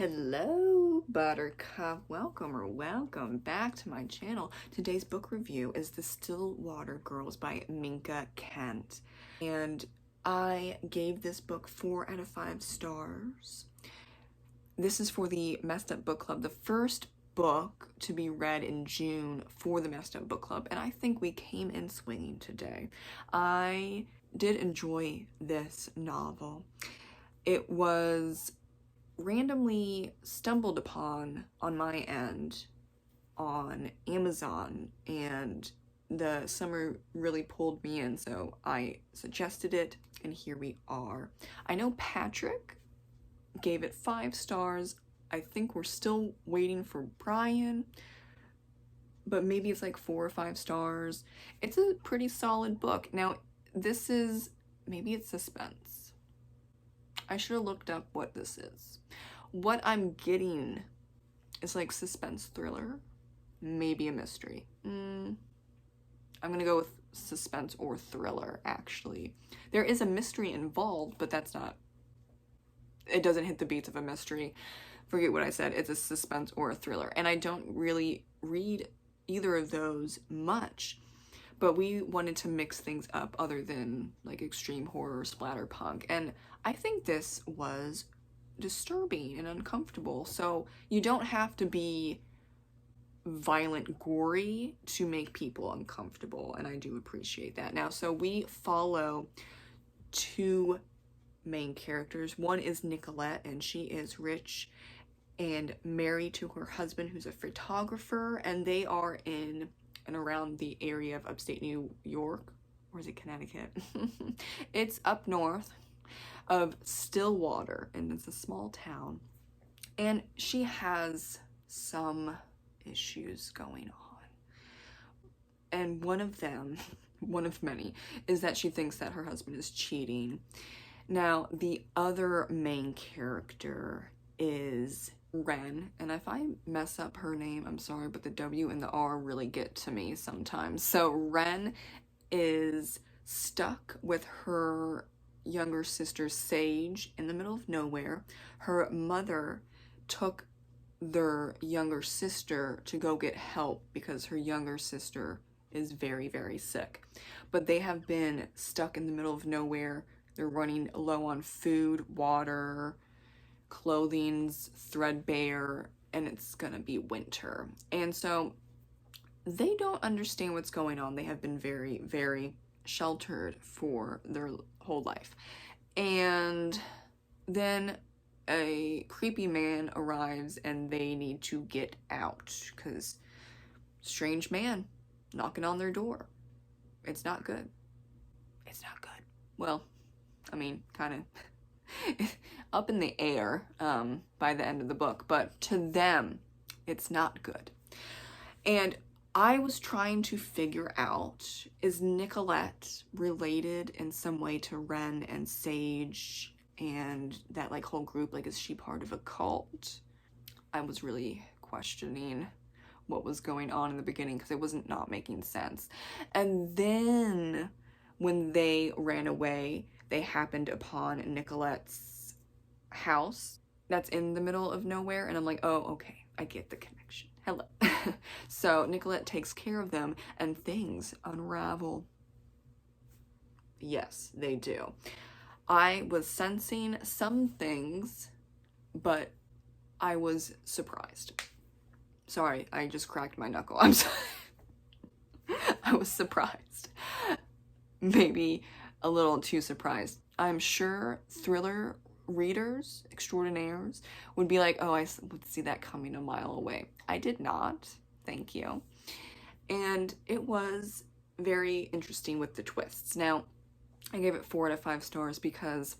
Hello, Buttercup. Welcome back to my channel. Today's book review is The Stillwater Girls by Minka Kent. And I gave this book 4 out of 5 stars. This is for the Messed Up Book Club, the first book to be read in June for the Messed Up Book Club, and I think we came in swinging today. I did enjoy this novel. It was randomly stumbled upon on my end on Amazon, and the summer really pulled me in, so I suggested it, and here we are. I know Patrick gave it 5 stars. I think we're still waiting for Brian, but maybe it's like 4 or 5 stars. It's a pretty solid book. Now, this is, maybe it's suspense. I should have looked up what this is. What I'm getting is like suspense thriller, maybe a mystery. I'm gonna go with suspense or thriller, actually. There is a mystery involved, but that's not, it doesn't hit the beats of a mystery. Forget what I said, it's a suspense or a thriller. And I don't really read either of those much, but we wanted to mix things up other than like extreme horror, splatterpunk, and I think this was disturbing and uncomfortable. So you don't have to be violent, gory to make people uncomfortable, and I do appreciate that. Now, so we follow 2 main characters. One is Nicolette, and she is rich and married to her husband, who's a photographer, and they are in and around the area of upstate New York, or is it Connecticut? It's up north of Stillwater, and it's a small town, and she has some issues going on, and one of them, one of many, is that she thinks that her husband is cheating. Now, the other main character is Ren, and if I mess up her name, I'm sorry, but the W and the R really get to me sometimes. So Ren is stuck with her younger sister Sage in the middle of nowhere. Her mother took their younger sister to go get help because her younger sister is very, very sick. But they have been stuck in the middle of nowhere. They're running low on food, water, clothing's threadbare, and it's gonna be winter. And so they don't understand what's going on. They have been very, very sheltered for their whole life. And then a creepy man arrives and they need to get out because strange man knocking on their door. It's not good. It's not good. Well, I mean, kind of up in the air by the end of the book, but to them, it's not good. And I was trying to figure out, is Nicolette related in some way to Ren and Sage and that like whole group? Like, is she part of a cult? I was really questioning what was going on in the beginning because it wasn't not making sense. And then when they ran away, they happened upon Nicolette's house that's in the middle of nowhere, and I'm like, oh, okay, I get the connection. Hello. So Nicolette takes care of them and things unravel. Yes, they do. I was sensing some things, but I was surprised. Sorry, I just cracked my knuckle. I'm sorry. I was surprised. Maybe a little too surprised. I'm sure thriller readers extraordinaires would be like, oh, I would see that coming a mile away. I did not, thank you. And it was very interesting with the twists. Now, I gave it 4 out of 5 stars because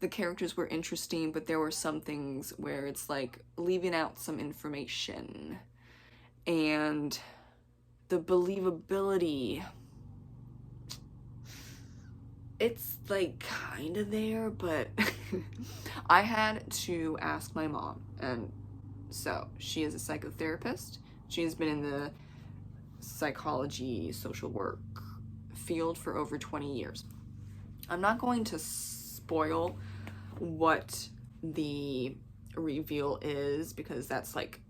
the characters were interesting, but there were some things where it's like leaving out some information, and the believability, it's like kind of there, but I had to ask my mom, and so she is a psychotherapist. She has been in the psychology, social work field for over 20 years. I'm not going to spoil what the reveal is, because that's like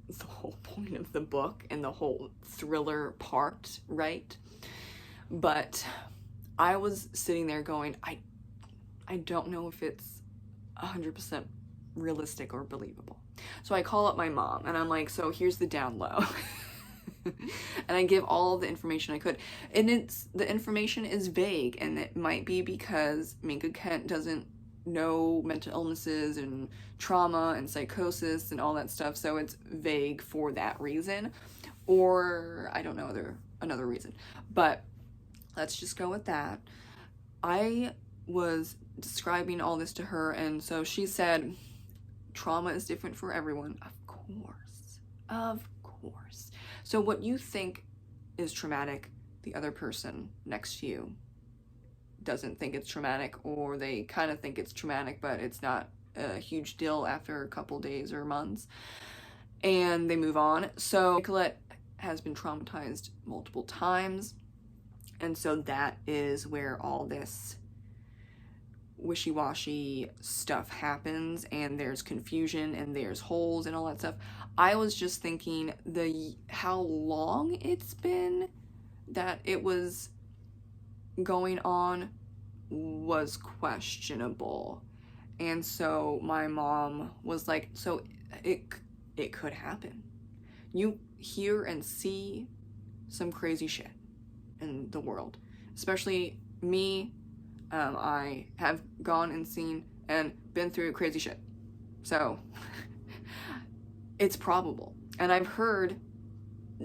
the whole point of the book and the whole thriller part, right? But I was sitting there going, I don't know if it's 100% realistic or believable. So I call up my mom and I'm like, so here's the down low. And I give all the information I could. And the information is vague, and it might be because Minka Kent doesn't know mental illnesses and trauma and psychosis and all that stuff, so it's vague for that reason. Or I don't know, another reason. But let's just go with that. I was describing all this to her, and so she said, trauma is different for everyone. Of course. So what you think is traumatic, the other person next to you doesn't think it's traumatic, or they kind of think it's traumatic, but it's not a huge deal after a couple days or months, and they move on. So Nicolette has been traumatized multiple times, and so that is where all this wishy-washy stuff happens, and there's confusion and there's holes and all that stuff. I was just thinking how long it's been that it was going on was questionable. And so my mom was like, so it could happen. You hear and see some crazy shit in the world, especially me. I have gone and seen and been through crazy shit. So it's probable. And I've heard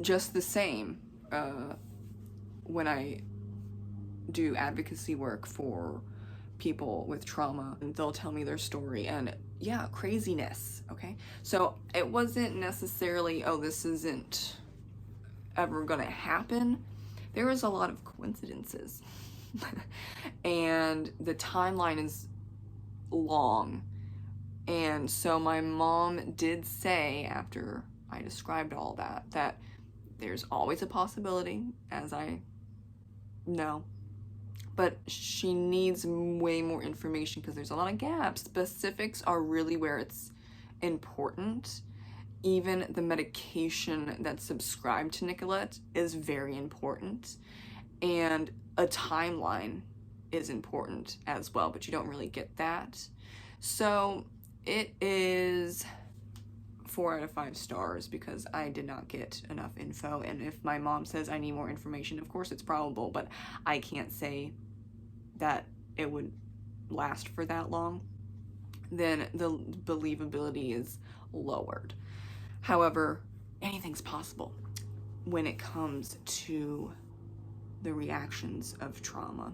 just the same when I do advocacy work for people with trauma, and they'll tell me their story, and yeah, craziness, okay? So it wasn't necessarily, oh, this isn't ever gonna happen. There was a lot of coincidences. And the timeline is long. And so my mom did say, after I described all that there's always a possibility, as I know, but she needs way more information because there's a lot of gaps. Specifics are really where it's important. Even the medication that's subscribed to Nicolette is very important, and a timeline is important as well, but you don't really get that. So it is 4 out of 5 stars because I did not get enough info. And if my mom says I need more information, of course it's probable, but I can't say that it would last for that long. Then the believability is lowered. However, anything's possible when it comes to the reactions of trauma,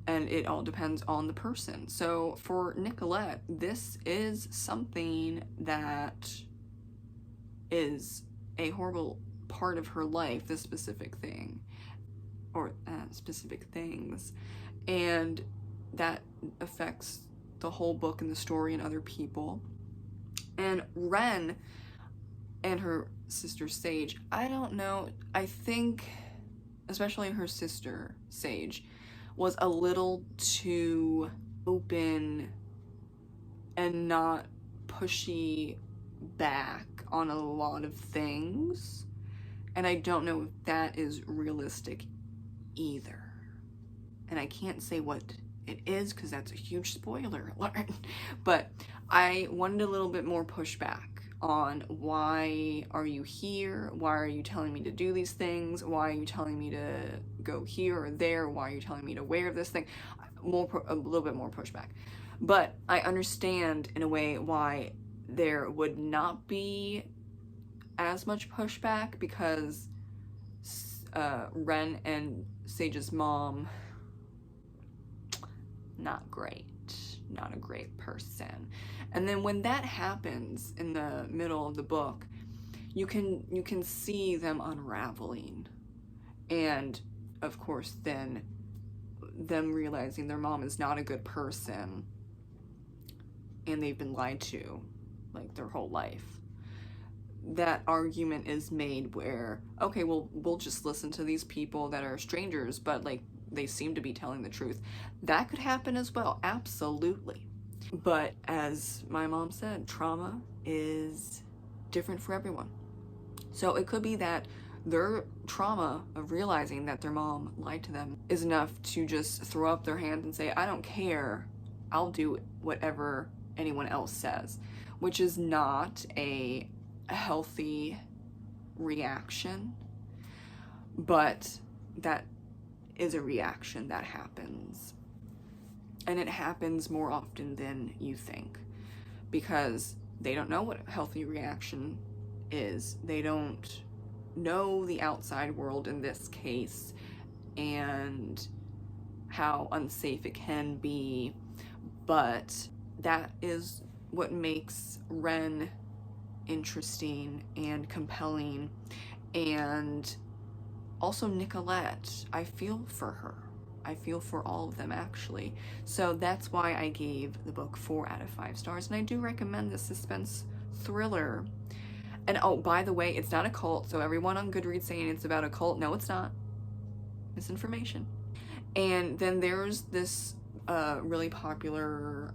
and it all depends on the person. So for Nicolette, this is something that is a horrible part of her life, this specific thing, or specific things, and that affects the whole book and the story and other people. And Ren and her sister Sage, I don't know, I think especially her sister Sage was a little too open and not pushy back on a lot of things, and I don't know if that is realistic either. And I can't say what it is because that's a huge spoiler alert, but I wanted a little bit more pushback on, why are you here? Why are you telling me to do these things? Why are you telling me to go here or there? Why are you telling me to wear this thing? A little bit more pushback. But I understand in a way why there would not be as much pushback, because Ren and Sage's mom, not a great person. And then when that happens in the middle of the book, you can see them unraveling, and of course then them realizing their mom is not a good person and they've been lied to like their whole life. That argument is made where, okay, well, we'll just listen to these people that are strangers, but like they seem to be telling the truth. That could happen as well, absolutely. But as my mom said, trauma is different for everyone. So it could be that their trauma of realizing that their mom lied to them is enough to just throw up their hands and say, I don't care, I'll do whatever anyone else says, which is not a healthy reaction, but that is a reaction that happens. And it happens more often than you think, because they don't know what a healthy reaction is. They don't know the outside world in this case and how unsafe it can be. But that is what makes Ren interesting and compelling. And also Nicolette, I feel for her. I feel for all of them, actually. So that's why I gave the book 4 out of 5 stars. And I do recommend this suspense thriller. And oh, by the way, it's not a cult. So everyone on Goodreads saying it's about a cult, no, it's not. Misinformation. And then there's this really popular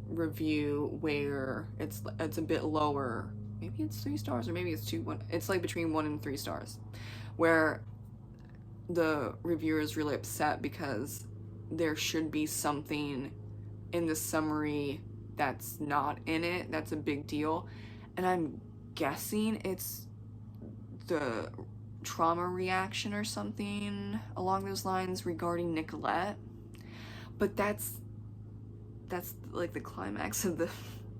review where it's a bit lower. Maybe it's 3 stars or maybe it's 2. It's like between 1 and 3 stars, where the reviewer is really upset because there should be something in the summary that's not in it. That's a big deal. And I'm guessing it's the trauma reaction or something along those lines regarding Nicolette. But that's like the climax of the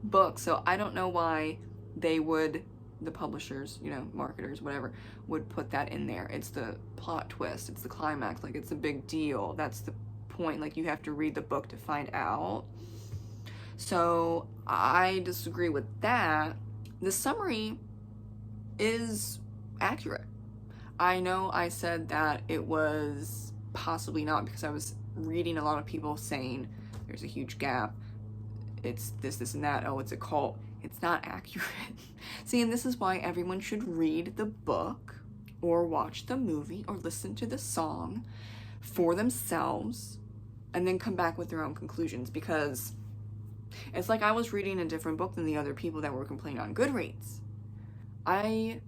book. So I don't know why they would, the publishers, you know, marketers, whatever, would put that in there. It's the plot twist, it's the climax, like it's a big deal. That's the point, like you have to read the book to find out. So I disagree with that. The summary is accurate. I know I said that it was possibly not because I was reading a lot of people saying there's a huge gap, it's this and that, oh, it's a cult. It's not accurate. See, and this is why everyone should read the book or watch the movie or listen to the song for themselves and then come back with their own conclusions, because it's like I was reading a different book than the other people that were complaining on Goodreads. I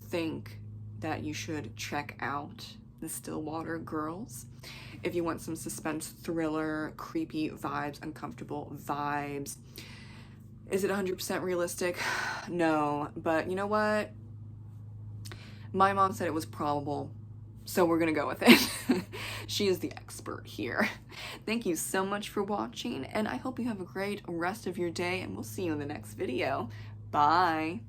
think that you should check out the Stillwater Girls if you want some suspense thriller, creepy vibes, uncomfortable vibes. Is it 100% realistic? No, but you know what? My mom said it was probable, so we're gonna go with it. She is the expert here. Thank you so much for watching, and I hope you have a great rest of your day, and we'll see you in the next video. Bye!